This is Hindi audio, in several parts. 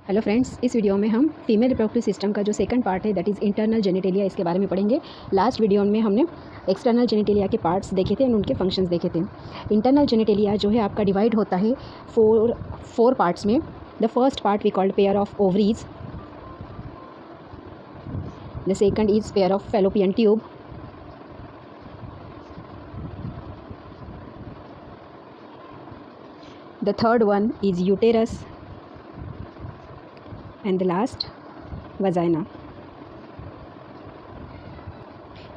हेलो फ्रेंड्स, इस वीडियो में हम फीमेल रिप्रोडक्टिव सिस्टम का जो सेकंड पार्ट है दैट इज़ इंटरनल जेनिटेलिया, इसके बारे में पढ़ेंगे। लास्ट वीडियो में हमने एक्सटर्नल जेनिटेलिया के पार्ट्स देखे थे और उनके फंक्शंस देखे थे। इंटरनल जेनिटेलिया जो है आपका डिवाइड होता है फोर पार्ट्स में। The first part we called pair of ovaries, the second is pair of fallopian tube, the third one is uterus, and the last vagina.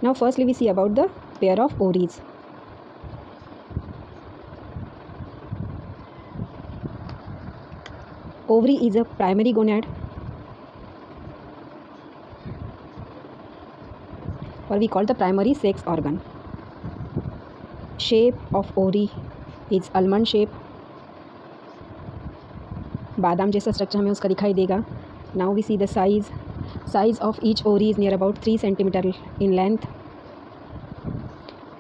Now firstly we see about the pair of ovaries. Ovary is a primary gonad, or we call the primary sex organ. Shape of ovary is almond shape. बादाम जैसा स्ट्रक्चर हमें उसका दिखाई देगा. Now we see the size of each ovary is near about 3 centimetre in length,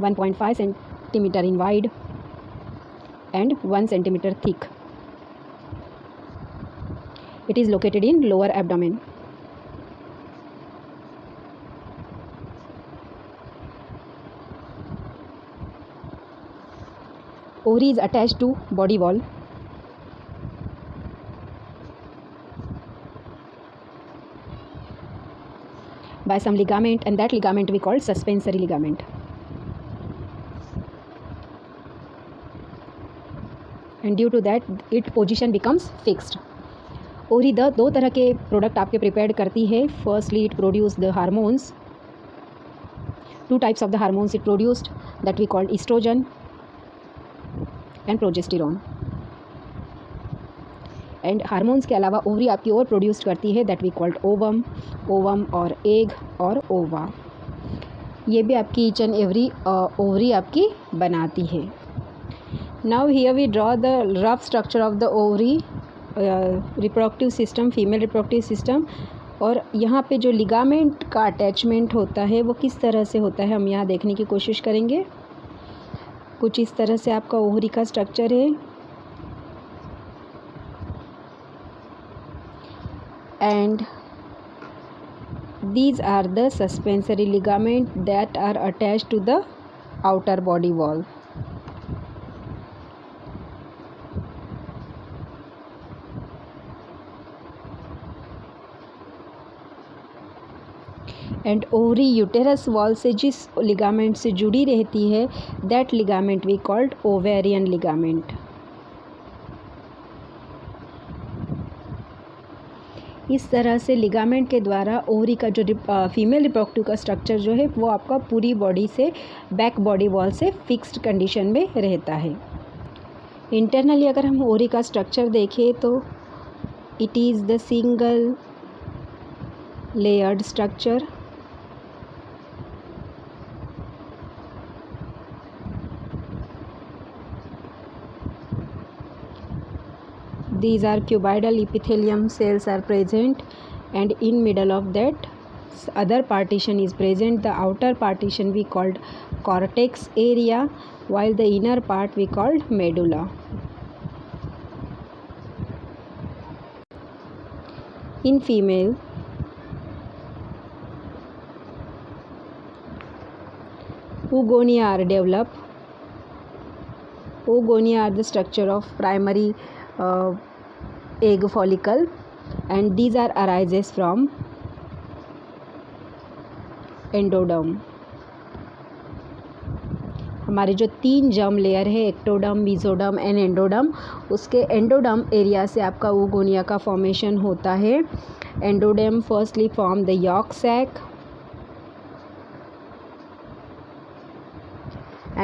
1.5 centimetre in wide and 1 centimeter thick. It is located in lower abdomen. Ovary is attached to body wall. By some ligament, and that ligament we call suspensory ligament. And due to that its position becomes fixed. Ovary दो तरह के प्रोडक्ट आपके प्रिपेयर करती है. Firstly it produce the hormones. 2 types of the hormones it produced that we called estrogen and progesterone. And hormones के अलावा ओवरी आपकी और प्रोड्यूस करती है दैट वी कॉल्ड ओवम और एग और ओवा. ये भी आपकी ईच एंड एवरी ओवरी आपकी बनाती है. Now here we draw the rough structure of the ovary reproductive system, female reproductive system. और यहाँ पे जो लिगामेंट का अटैचमेंट होता है वो किस तरह से होता है हम यहाँ देखने की कोशिश करेंगे. कुछ इस तरह से आपका ओवरी का स्ट्रक्चर है. And these are the suspensory ligament that are attached to the outer body wall. And ovary uterus wall से जिस लिगामेंट से जुड़ी रहती है that ligament we called ovarian ligament. इस तरह से लिगामेंट के द्वारा ओवरी का जो फीमेल रिप्रोडक्टिव का स्ट्रक्चर जो है वो आपका पूरी बॉडी से बैक बॉडी वॉल से फिक्स्ड कंडीशन में रहता है. इंटरनली अगर हम ओवरी का स्ट्रक्चर देखें तो it is the single layered structure. These are cuboidal epithelium cells are present, and in middle of that other partition is present. The outer partition we called cortex area, while the inner part we called medulla. In female, oogonia are developed. Oogonia are the structure of primary egg follicle, and these are arises from endoderm. हमारे जो 3 जर्म लेयर है एक्टोडर्म, मेसोडर्म एंड एंडोडर्म, उसके एंडोडर्म एरिया से आपका oogonia का फॉर्मेशन होता है. Endoderm firstly form the yolk sac,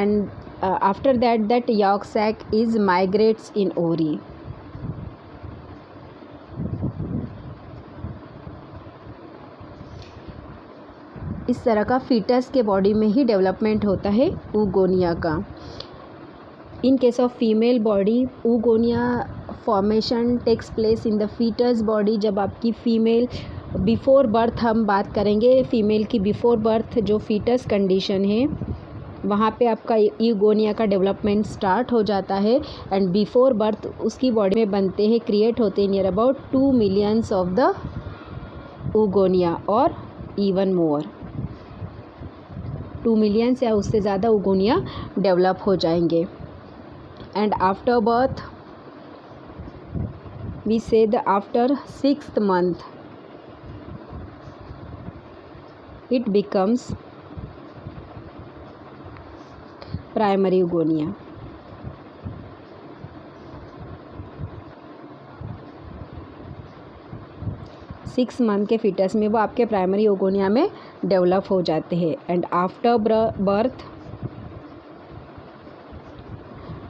and after that yolk sac is migrates in ovary. इस तरह का फीटस के बॉडी में ही डेवलपमेंट होता है oogonia का. In case of female body oogonia formation takes place in the foetus body. जब आपकी फीमेल बिफोर बर्थ, हम बात करेंगे फीमेल की बिफोर बर्थ जो फीटस कंडीशन है वहाँ पे आपका यूगोनिया का डेवलपमेंट स्टार्ट हो जाता है एंड बिफोर बर्थ उसकी बॉडी में बनते हैं, क्रिएट होते हैं near about 2 millions of the oogonia और इवन मोर 2 मिलियंस या उससे ज़्यादा यूगोनिया डेवलप हो जाएंगे. And after birth we say the after 6th month it becomes primary oogonia. Six month के फीटस में वो आपके प्राइमरी यूगोनिया में डेवलप हो जाते हैं. एंड आफ्टर बर्थ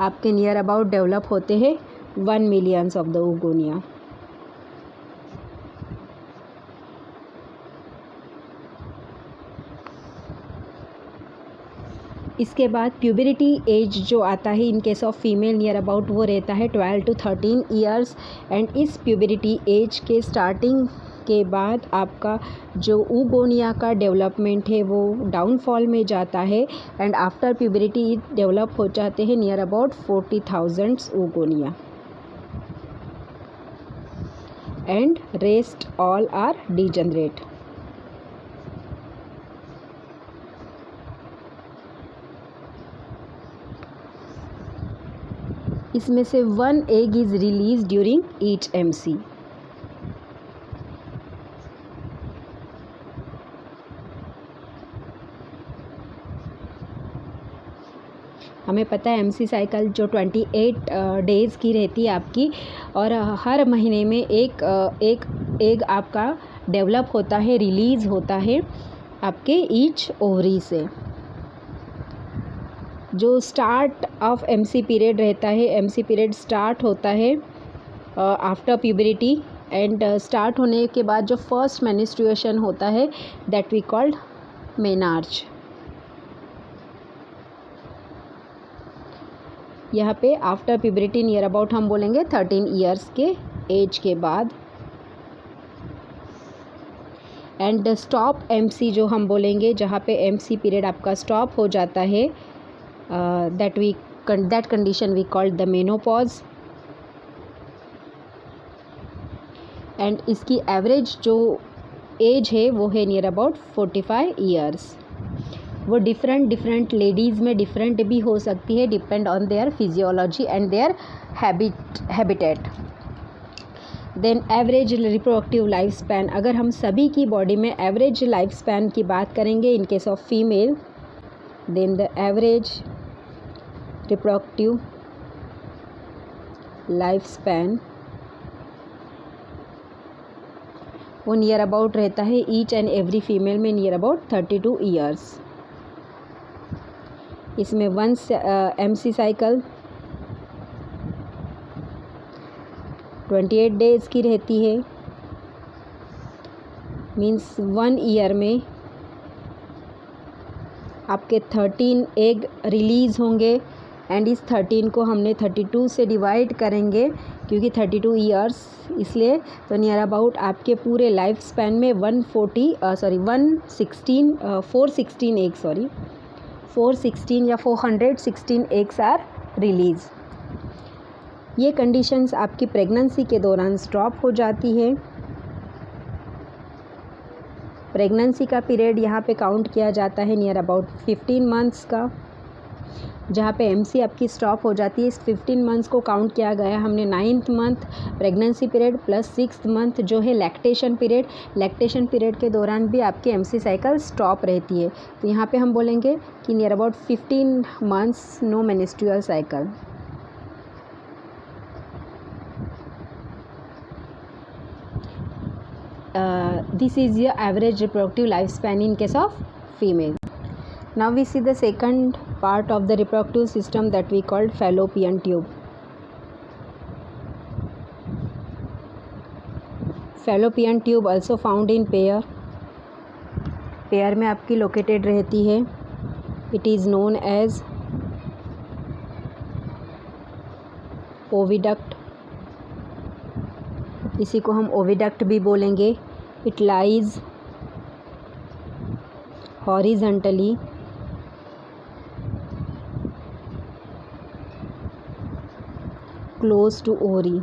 आपके नियर अबाउट डेवलप होते हैं 1 मिलियंस ऑफ द यूगोनिया. इसके बाद प्यूबरिटी एज जो आता है इन case of female near about वो रहता है 12 to 13 ईयर्स. एंड इस प्यूबरिटी एज के स्टार्टिंग के बाद आपका जो यूगोनिया का डेवलपमेंट है वो डाउनफॉल में जाता है. एंड आफ्टर प्यूबरिटी डेवलप हो जाते हैं near about 40,000 oogonia and rest all are degenerate. इसमें से 1 egg is release during each MC. हमें पता है MC साइकिल जो 28 डेज़ की रहती है आपकी, और हर महीने में एक एग आपका डेवलप होता है, रिलीज़ होता है आपके ईच ओवरी से. जो स्टार्ट ऑफ MC पीरियड रहता है, MC पीरियड स्टार्ट होता है आफ्टर प्यूबरिटी. एंड स्टार्ट होने के बाद जो फर्स्ट मेंस्ट्रुएशन होता है दैट वी कॉल्ड मेनार्च. यहाँ पे आफ्टर प्यूबरिटी नियर अबाउट हम बोलेंगे 13 ईयर्स के एज के बाद. एंड स्टॉप MC जो हम बोलेंगे जहाँ पे MC पीरियड आपका स्टॉप हो जाता है that condition we called the menopause. And इसकी एवरेज जो एज है वो है नियर अबाउट 45 ईयर्स. वो डिफरेंट लेडीज़ में डिफरेंट भी हो सकती है, depend on their physiology and their habitat. Then average reproductive life span. अगर हम सभी की बॉडी में एवरेज लाइफ स्पैन की बात करेंगे in case of female, then the average reproductive life span वो नियर अबाउट रहता है ईच एंड एवरी फीमेल में नियर अबाउट 32 ईयर्स. इसमें 1 MC साइकिल 28 डेज़ की रहती है. मीन्स 1 ईयर में आपके 13 एग रिलीज़ होंगे. एंड इस 13 को हमने 32 से डिवाइड करेंगे क्योंकि 32 ईयर्स इसलिए. तो नियर अबाउट आपके पूरे लाइफ स्पैन में 416 या 416 एग्स आर रिलीज़. ये कंडीशंस आपकी प्रेगनेंसी के दौरान स्टॉप हो जाती है. प्रेगनेंसी का पीरियड यहाँ पे काउंट किया जाता है नियर अबाउट 15 मंथ्स का, जहाँ पे MC आपकी स्टॉप हो जाती है. इस 15 मंथ्स को काउंट किया गया हमने 9th month pregnancy period plus 6th month जो है लैक्टेशन पीरियड. लैक्टेशन पीरियड के दौरान भी आपकी MC साइकिल स्टॉप रहती है. तो यहाँ पे हम बोलेंगे कि near about 15 months no menstrual cycle. This is your average reproductive lifespan in case of female. Now we see the second part of the reproductive system that we called fallopian tube. Fallopian tube also found in pair. Pair में आपकी लोकेटेड रहती है. It is known as oviduct. इसी को हम ओविडक्ट भी बोलेंगे. It lies horizontally close to ovary.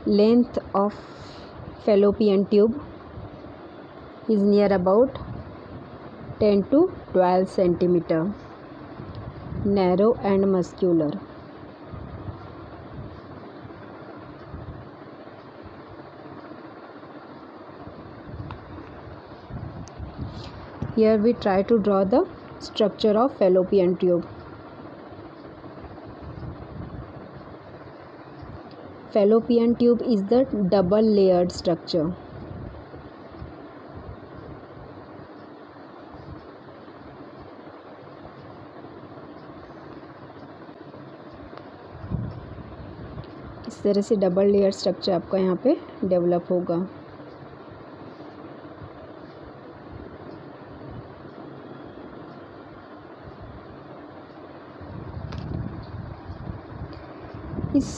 Length of fallopian tube is near about 10 to 12 centimeter. Narrow and muscular. Here we try to draw the structure of fallopian tube. Fallopian tube is the double layered structure. इस तरह से डबल लेयर स्ट्रक्चर आपका यहाँ पे डेवलप होगा. इस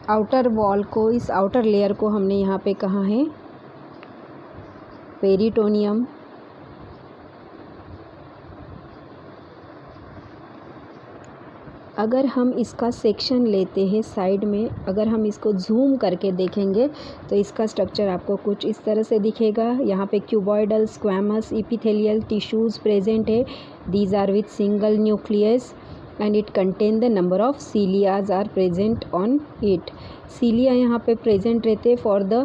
आउटर वॉल को, इस आउटर लेयर को हमने यहाँ पे कहा है पेरिटोनियम. अगर हम इसका सेक्शन लेते हैं साइड में, अगर हम इसको जूम करके देखेंगे तो इसका स्ट्रक्चर आपको कुछ इस तरह से दिखेगा. यहाँ पे cuboidal, squamous, epithelial tissues present है. These are with single nucleus and it contain the number of cilias are present on it. cilia यहाँ पे present रहते हैं for the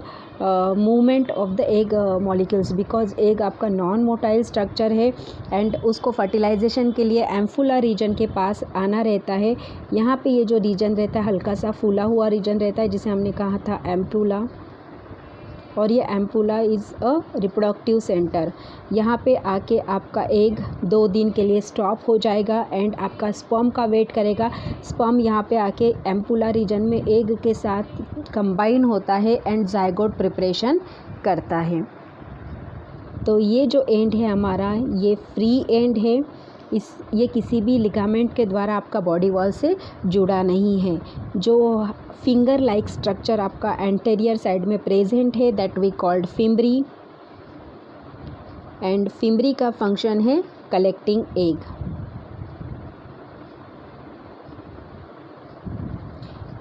movement of the egg molecules, because egg आपका नॉन मोटाइल स्ट्रक्चर है and उसको फर्टिलाइजेशन के लिए एम्फुला रीजन के पास आना रहता है. यहाँ पे ये जो रीजन रहता है हल्का सा फूला हुआ रीजन रहता है जिसे हमने कहा था एम्पुला, और ये ampulla is a reproductive centre. यहाँ पे आके आपका एग 2 दिन के लिए स्टॉप हो जाएगा एंड आपका स्पर्म का वेट करेगा. स्पर्म यहाँ पे आके एम्पुला रीजन में एग के साथ कंबाइन होता है एंड जाइगोट प्रिपरेशन करता है. तो ये जो एंड है हमारा, ये फ्री एंड है. ये किसी भी लिगामेंट के द्वारा आपका बॉडी वॉल से जुड़ा नहीं है. जो फिंगर लाइक स्ट्रक्चर आपका एंटेरियर साइड में प्रेजेंट है that we called fimbriae, and fimbriae का फंक्शन है कलेक्टिंग एग.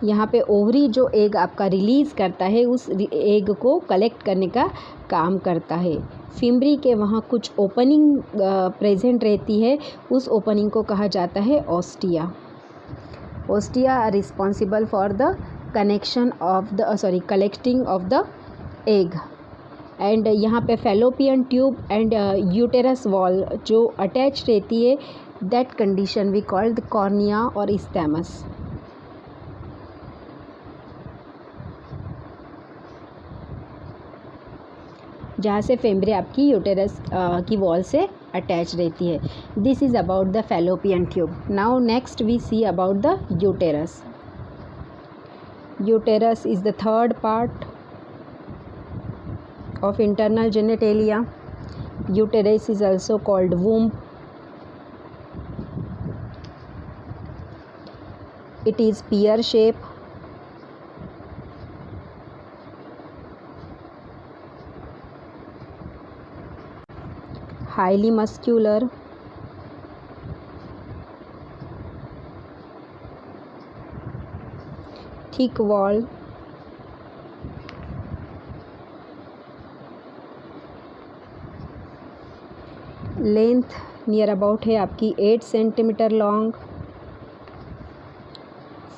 यहाँ पे ओवरी जो एग आपका रिलीज़ करता है उस एग को कलेक्ट करने का काम करता है. फिम्ब्री के वहाँ कुछ ओपनिंग प्रेजेंट रहती है, उस ओपनिंग को कहा जाता है ostia. Ostia are responsible for the collecting of the egg. And यहाँ पे fallopian tube and uterus wall जो अटैच रहती है, that condition we called cornea और इस्थैमस. जहाँ से फिम्ब्री आपकी यूटेरस की वॉल से अटैच रहती है. This is about the fallopian tube. Now next we see about the uterus. Uterus is the third part of internal genitalia. Uterus is also called womb. It is pear shape. Highly muscular. Thick wall. Length near about है आपकी 8 centimetre long,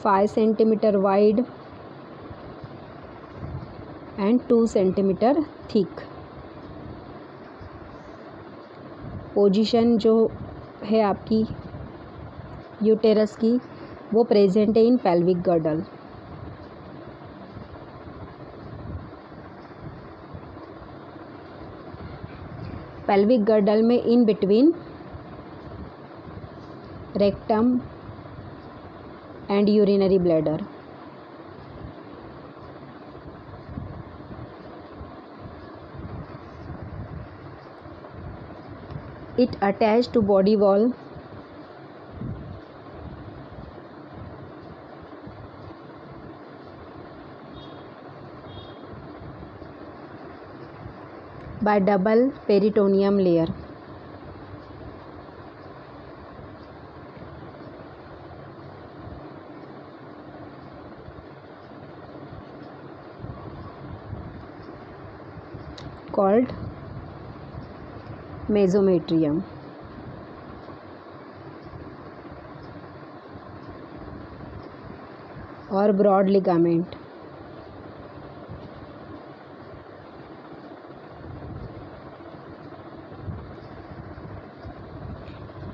5 centimetre wide and 2 centimetre thick. Position जो है आपकी यूटेरस की वो प्रेजेंट है इन पेल्विक गर्डल. पेल्विक गर्डल में in between rectum and urinary bladder. It attached to body wall by double peritoneum layer. called mesometrium. Or broad ligament.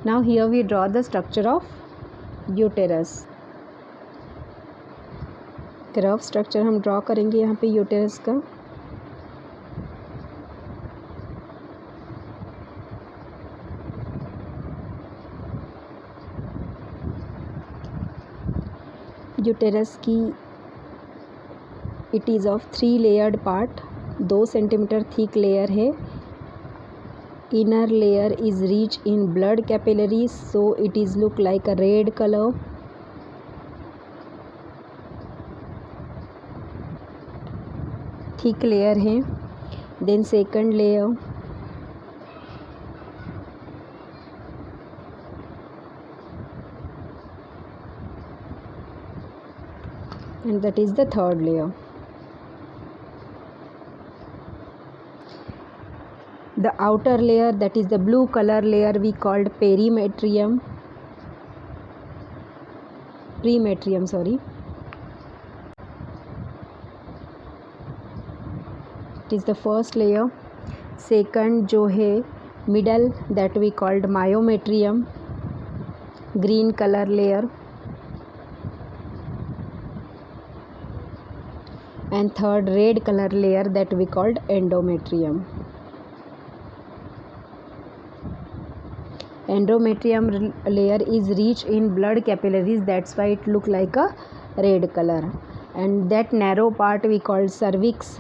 Now here we draw the structure of uterus. Rough structure हम ड्रॉ करेंगे यहाँ पे यूटेरस का. यूटेरस की it is of 3 layered part. 2 centimetre thick layer है. Inner layer is rich in blood capillaries, so it is look like a red colour. Thick layer है. Then second layer, and that is the third layer. The outer layer, that is the blue color layer, we called perimetrium. Sorry. It is the first layer. Second जो है middle, that we called myometrium, green color layer. And third red color layer, that we called endometrium. Endometrium layer is rich in blood capillaries, that's why it look like a red color. And that narrow part we called cervix.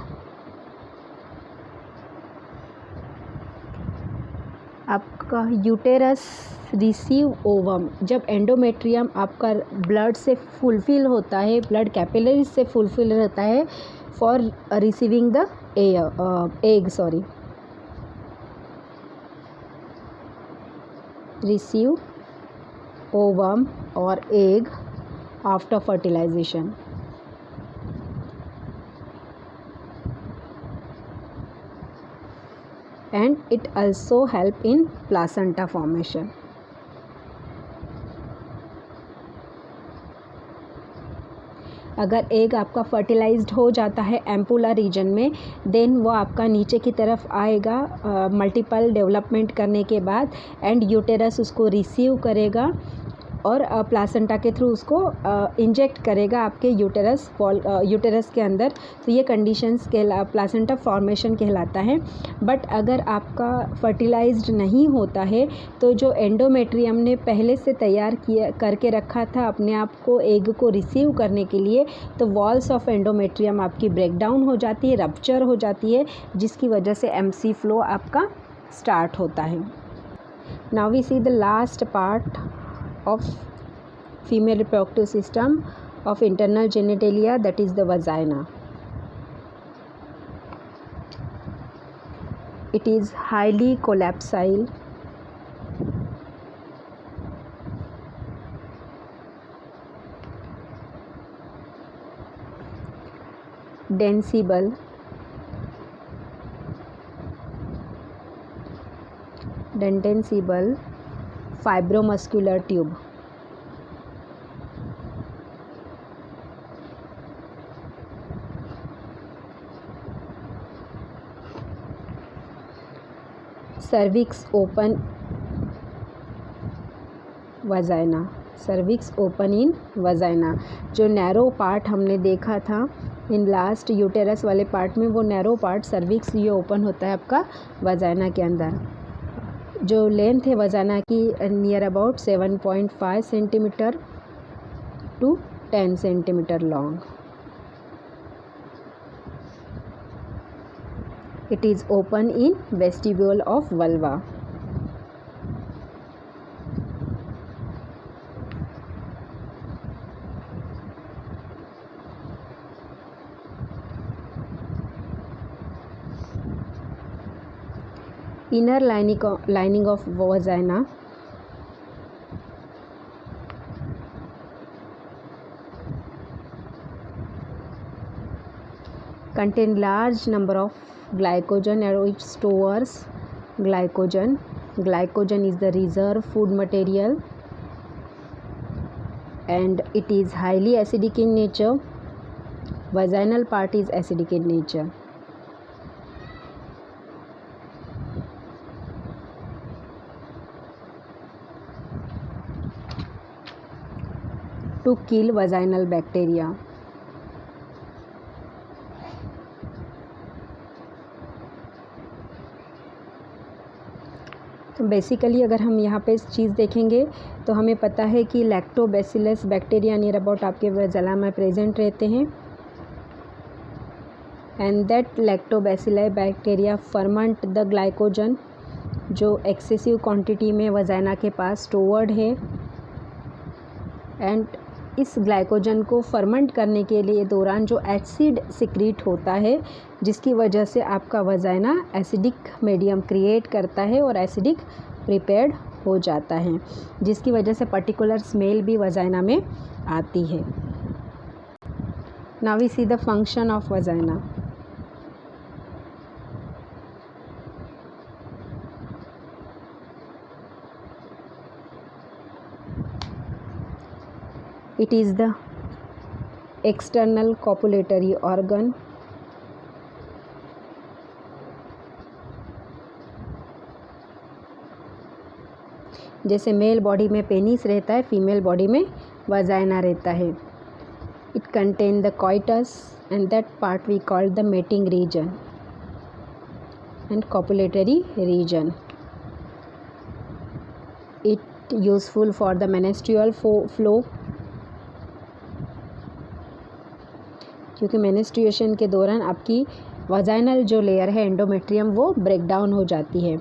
आपका यूटेरस रिसीव ओवम. जब एंडोमेट्रियम आपका ब्लड से फुलफिल होता है, ब्लड कैपिलरीज से फुलफिल रहता है for receiving the egg, receive ovum और egg after fertilisation. And it also help in placenta formation. अगर एग आपका फर्टिलाइज्ड हो जाता है एम्पुला रीजन में, देन वो आपका नीचे की तरफ आएगा मल्टीपल डेवलपमेंट करने के बाद, एंड यूटेरस उसको रिसीव करेगा और प्लासेंटा के थ्रू उसको इंजेक्ट करेगा आपके यूटेरस के अंदर. तो ये कंडीशंस प्लासेंटा फॉर्मेशन कहलाता है. बट अगर आपका फर्टिलाइज्ड नहीं होता है, तो जो एंडोमेट्रियम ने पहले से तैयार किया करके रखा था अपने आप को एग को रिसीव करने के लिए, तो वॉल्स ऑफ एंडोमेट्रियम आपकी ब्रेक डाउन हो जाती है, रप्चर हो जाती है, जिसकी वजह से एमसी फ्लो आपका स्टार्ट होता है. Now we see the last part of female reproductive system of internal genitalia, that is the vagina. It is highly collapsile, densible, fibromuscular tube. Cervix open vagina. Cervix open in vagina. जो नैरो पार्ट हमने देखा था इन लास्ट यूटेरस वाले पार्ट में, वो नैरो पार्ट सर्विक्स ये ओपन होता है आपका वजाइना के अंदर. जो लेंथ है वजाना की near about 7.5 centimetre to 10 centimetre long. It is open in vestibule of vulva. Inner lining of vagina contain large number of glycogen and it stores glycogen. Glycogen is the reserve food material and it is highly acidic in nature. Vaginal part is acidic in nature. To kill vaginal bacteria. तो बेसिकली अगर हम यहाँ पे इस चीज़ देखेंगे तो हमें पता है कि लैक्टोबैसिलस बैक्टीरिया नियर अबाउट आपके वजाला में प्रेजेंट रहते हैं and that lactobacilli bacteria ferment the glycogen जो एक्सेसिव क्वांटिटी में वजाना के पास स्टोर्ड है एंड इस ग्लाइकोजन को फर्मेंट करने के लिए दौरान जो एसिड सिक्रीट होता है जिसकी वजह से आपका वजाना एसिडिक मीडियम क्रिएट करता है और एसिडिक प्रिपेयर्ड हो जाता है जिसकी वजह से पर्टिकुलर स्मेल भी वजाना में आती है. Now we see the function of vagina. It is the external copulatory organ. जैसे मेल बॉडी में पेनिस रहता है, फीमेल बॉडी में वजाइना रहता है. It contain the coitus and that part we call the mating region and copulatory region. It useful for the menstrual flow. क्योंकि मेनिस्ट्रुएशन के दौरान आपकी वजाइनल जो लेयर है एंडोमेट्रियम वो ब्रेक डाउन हो जाती है.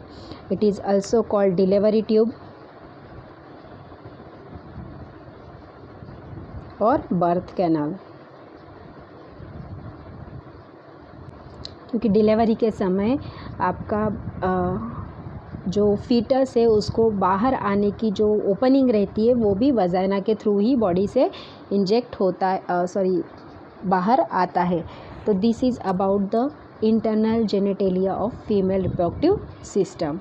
It is also called delivery tube और बर्थ कैनाल. क्योंकि डिलीवरी के समय आपका जो फीटस है उसको बाहर आने की जो ओपनिंग रहती है वो भी वजाइना के थ्रू ही बॉडी से इंजेक्ट होता है बाहर आता है. तो this is about the internal genitalia of female reproductive system.